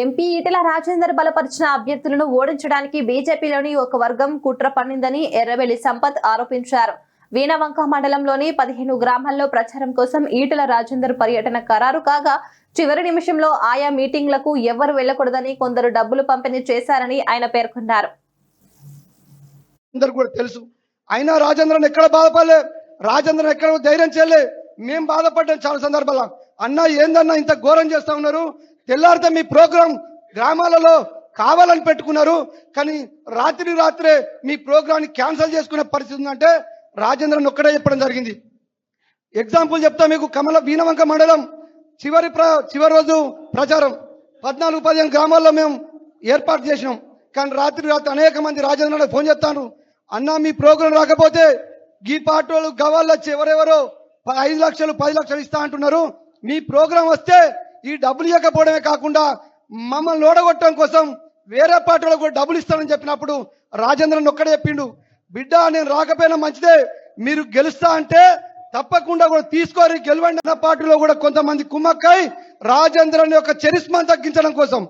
MP Etela Rajender బలపరిచిన అభ్యర్థులను ఓడించడానికి బీజేపీలోని ఒక వర్గం కుట్ర పన్నిందని ఎర్రబెల్లి సంపత్ ఆరోపించారు. వీణవంక మండలంలోని 15 గ్రామాల్లో ప్రచారం కోసం ఈటెల రాజేందర్ పర్యటన ఖరారు కాగా చివరి నిమిషంలో ఆయా మీటింగ్లకు ఎవరు వెళ్లకూడదని కొందరు డబ్బులు పంపిణీ చేశారని ఆయన పేర్కొన్నారు. అయినా రాజేంద్రన్ ఎక్కడ బాధపడలే, రాజేంద్రన్ ఎక్కడ ధైర్యం చేయలే. మేము బాధపడ్డాం చాలా సందర్భాల్లో. అన్న ఏందన్నా ఇంత ఘోరం చేస్తా ఉన్నారు, తెల్లారితే మీ ప్రోగ్రాం గ్రామాలలో కావాలని పెట్టుకున్నారు, కానీ రాత్రే మీ ప్రోగ్రాన్ని క్యాన్సిల్ చేసుకునే పరిస్థితి ఉందంటే రాజేంద్రన్ ఒక్కడే చెప్పడం జరిగింది. ఎగ్జాంపుల్ చెప్తా మీకు. వీణవంక మండలం చివరి రోజు ప్రచారం 14-15 గ్రామాల్లో మేము ఏర్పాటు చేసినాం. కానీ రాత్రి అనేక మంది రాజేంద్ర ఫోన్ చేస్తాను, అన్న మీ ప్రోగ్రాం రాకపోతే ఈ పార్టీ గవాళ్ళు వచ్చి ఎవరెవరో 5 లక్షలు 10 లక్షలు ఇస్తా అంటున్నారు, మీ ప్రోగ్రాం వస్తే ఈ డబ్బులు ఇవ్వకపోవడమే కాకుండా మమ్మల్ని ఓడగొట్టడం కోసం వేరే పార్టీలో కూడా డబ్బులు ఇస్తానని చెప్పినప్పుడు రాజేంద్రన్ ఒక్కడే చెప్పిండు, బిడ్డ నేను రాకపోయినా మంచిదే, మీరు గెలుస్తా అంటే తప్పకుండా కూడా తీసుకొని గెలవండి అన్న పార్టీలో కూడా కొంతమంది కుమ్మక్కై రాజేంద్రన్ యొక్క చరిస్మాను తగ్గించడం కోసం